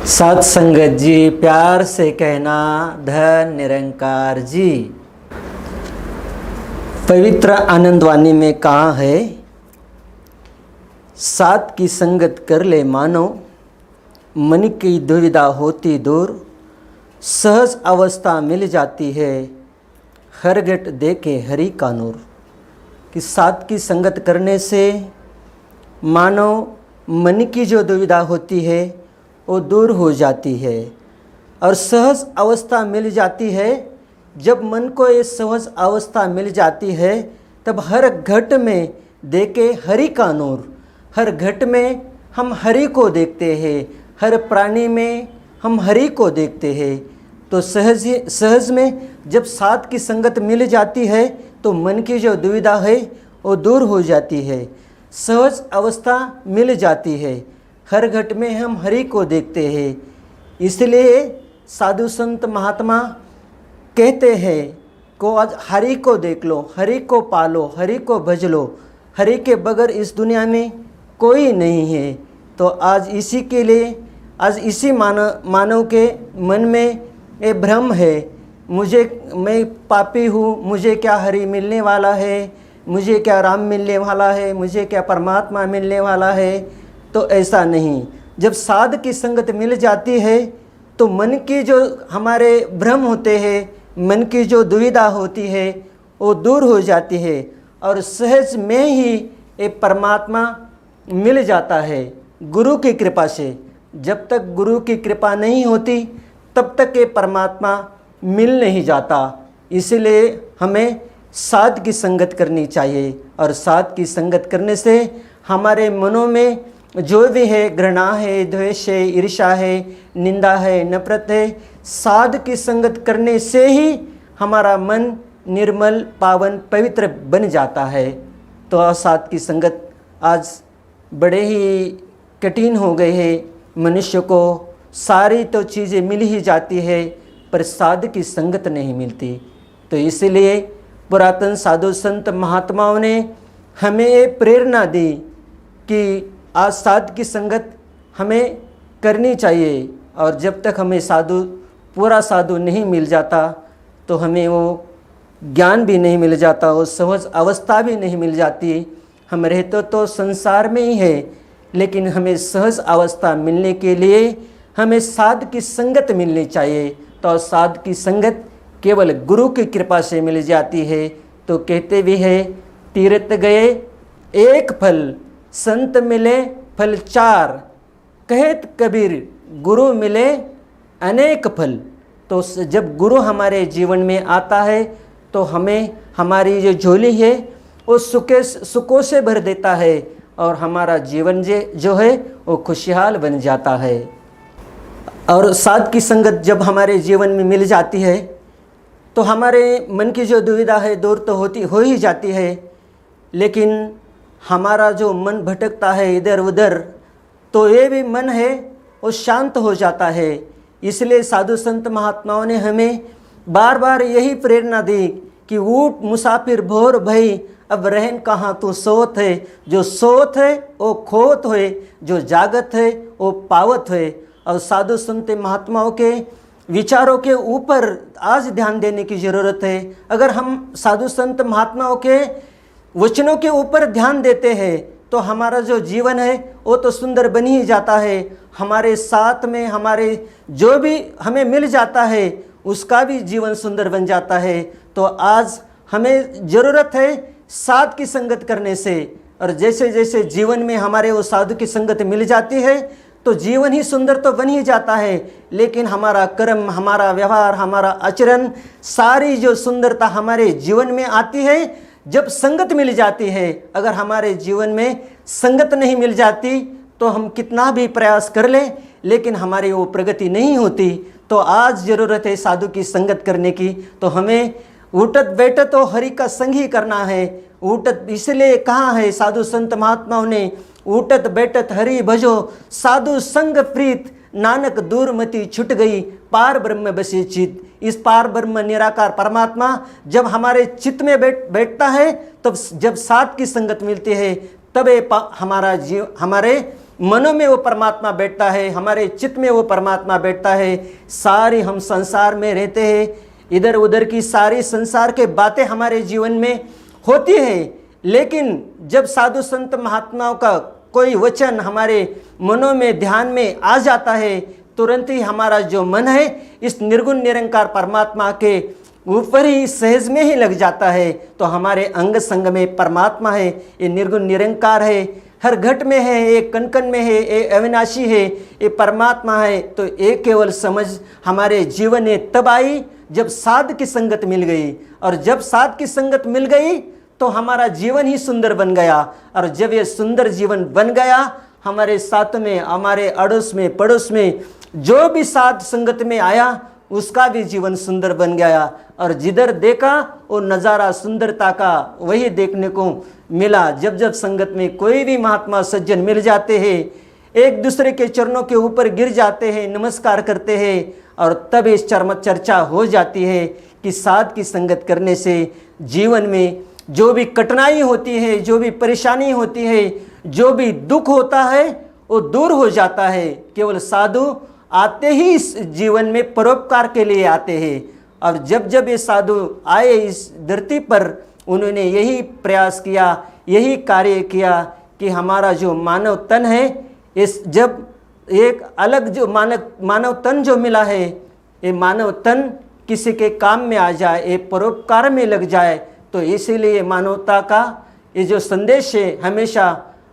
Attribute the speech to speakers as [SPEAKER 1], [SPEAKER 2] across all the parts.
[SPEAKER 1] सत संगत जी, प्यार से कहना धन निरंकार जी। पवित्र आनंदवाणी में कहा है, साथ की संगत कर ले मानो, मन की दुविधा होती दूर, सहज अवस्था मिल जाती है, हर घट देखे हरि का नूर। कि साथ की संगत करने से मानो मन की जो दुविधा होती है वो दूर हो जाती है और सहज अवस्था मिल जाती है। जब मन को ये सहज अवस्था मिल जाती है तब हर घट में देखे हरि का नूर। हर घट में हम हरि को देखते हैं, हर प्राणी में हम हरि को देखते हैं। तो सहज में जब साथ की संगत मिल जाती है तो मन की जो दुविधा है वो दूर हो जाती है, सहज अवस्था मिल जाती है। हर घट में हम हरि को देखते हैं। इसलिए साधु संत महात्मा कहते हैं को आज हरि को देख लो, हरि को पालो, हरि को भज लो। हरि के बगैर इस दुनिया में कोई नहीं है। तो आज इसी के लिए, आज इसी मानव के मन में ये भ्रम है, मैं पापी हूँ, मुझे क्या हरि मिलने वाला है, मुझे क्या राम मिलने वाला है, मुझे क्या परमात्मा मिलने वाला है। तो ऐसा नहीं। जब साध की संगत मिल जाती है तो मन की जो हमारे भ्रम होते हैं, मन की जो दुविधा होती है वो दूर हो जाती है और सहज में ही एक परमात्मा मिल जाता है गुरु की कृपा से। जब तक गुरु की कृपा नहीं होती तब तक ये परमात्मा मिल नहीं जाता। इसलिए हमें साध की संगत करनी चाहिए और साध की संगत करने से हमारे मनों में जो भी है, घृणा है, द्वेष है, ईर्ष्या है, निंदा है, नफरत है, साध की संगत करने से ही हमारा मन निर्मल, पावन, पवित्र बन जाता है। तो असाध की संगत आज बड़े ही कठिन हो गए हैं। मनुष्य को सारी तो चीज़ें मिल ही जाती है पर साध की संगत नहीं मिलती। तो इसलिए पुरातन साधु संत महात्माओं ने हमें प्रेरणा दी कि आज साध की संगत हमें करनी चाहिए। और जब तक हमें पूरा साधु नहीं मिल जाता तो हमें वो ज्ञान भी नहीं मिल जाता, वो सहज अवस्था भी नहीं मिल जाती। हम रहते तो संसार में ही है, लेकिन हमें सहज अवस्था मिलने के लिए हमें साध की संगत मिलनी चाहिए। तो साध की संगत केवल गुरु की कृपा से मिल जाती है। तो कहते भी है, तीर्थ गए एक फल, संत मिले फल चार, कहत कबीर गुरु मिले अनेक फल। तो जब गुरु हमारे जीवन में आता है तो हमें हमारी जो झोली है वो सुखों से भर देता है और हमारा जीवन जो है वो खुशहाल बन जाता है। और साध की संगत जब हमारे जीवन में मिल जाती है तो हमारे मन की जो दुविधा है दूर तो हो ही जाती है, लेकिन हमारा जो मन भटकता है इधर उधर, तो ये भी मन है वो शांत हो जाता है। इसलिए साधु संत महात्माओं ने हमें बार बार यही प्रेरणा दी कि ऊठ मुसाफिर भोर भई, अब रहन कहाँ तू सोत है। जो सोत है वो खोत है, जो जागत है वो पावत है। और साधु संत महात्माओं के विचारों के ऊपर आज ध्यान देने की ज़रूरत है। अगर हम साधु संत महात्माओं के वचनों के ऊपर ध्यान देते हैं तो हमारा जो जीवन है वो तो सुंदर बन ही जाता है। हमारे साथ में हमारे जो भी हमें मिल जाता है उसका भी जीवन सुंदर बन जाता है। तो आज हमें ज़रूरत है साध की संगत करने से। और जैसे जैसे जीवन में हमारे वो साधु की संगत मिल जाती है तो जीवन ही सुंदर तो बन ही जाता है, लेकिन हमारा कर्म, हमारा व्यवहार, हमारा आचरण, सारी जो सुंदरता हमारे जीवन में आती है जब संगत मिल जाती है। अगर हमारे जीवन में संगत नहीं मिल जाती तो हम कितना भी प्रयास कर लें लेकिन हमारी वो प्रगति नहीं होती। तो आज ज़रूरत है साधु की संगत करने की। तो हमें उठत बैठत तो हरि का संग ही करना है। उठत इसलिए कहाँ है साधु संत महात्माओं ने, उठत बैठत हरि भजो, साधु संग प्रीत, नानक दूर मति छुट गई, पार ब्रह्म बसे चित। इस पार ब्रह्म निराकार परमात्मा जब हमारे चित्त में बैठता है, तब जब साथ की संगत मिलती है तब हमारे मनों में वो परमात्मा बैठता है, हमारे चित्त में वो परमात्मा बैठता है। सारी हम संसार में रहते हैं, इधर उधर की सारी संसार के बातें हमारे जीवन में होती है, लेकिन जब साधु संत महात्माओं का कोई वचन हमारे मनों में ध्यान में आ जाता है, तुरंत ही हमारा जो मन है इस निर्गुण निरंकार परमात्मा के ऊपर ही सहज में ही लग जाता है। तो हमारे अंग संग में परमात्मा है, ये निर्गुण निरंकार है, हर घट में है, एक कण कण में है, ये अविनाशी है, ये परमात्मा है। तो एक केवल समझ हमारे जीवन में तब आई जब साध की संगत मिल गई, और जब साध की संगत मिल गई तो हमारा जीवन ही सुंदर बन गया। और जब ये सुंदर जीवन बन गया, हमारे साथ में, हमारे अड़ोस में, पड़ोस में जो भी साध संगत में आया उसका भी जीवन सुंदर बन गया। और जिधर देखा वो नज़ारा सुंदरता का वही देखने को मिला। जब जब संगत में कोई भी महात्मा सज्जन मिल जाते हैं, एक दूसरे के चरणों के ऊपर गिर जाते हैं, नमस्कार करते हैं, और तब इस चर्चा हो जाती है कि साध की संगत करने से जीवन में जो भी कठिनाई होती है, जो भी परेशानी होती है, जो भी दुख होता है वो दूर हो जाता है। केवल साधु आते ही इस जीवन में परोपकार के लिए आते हैं। और जब जब ये साधु आए इस धरती पर, उन्होंने यही प्रयास किया, यही कार्य किया कि हमारा जो मानव तन है, इस जब एक अलग जो मानव तन जो मिला है, ये मानव तन किसी के काम में आ जाए, ये परोपकार में लग जाए। तो इसीलिए मानवता का ये जो संदेश है, हमेशा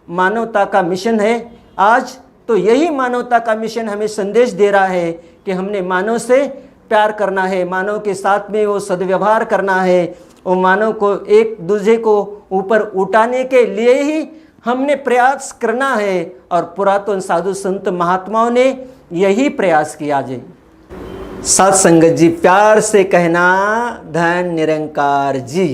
[SPEAKER 1] मानवता का मिशन है। आज तो यही मानवता का मिशन हमें संदेश दे रहा है कि हमने मानव से प्यार करना है, मानव के साथ में वो सद्व्यवहार करना है, और मानव को एक दूसरे को ऊपर उठाने के लिए ही हमने प्रयास करना है। और पुरातन साधु संत महात्माओं ने यही प्रयास किया। जी साध संगत जी, प्यार से कहना धन निरंकार जी।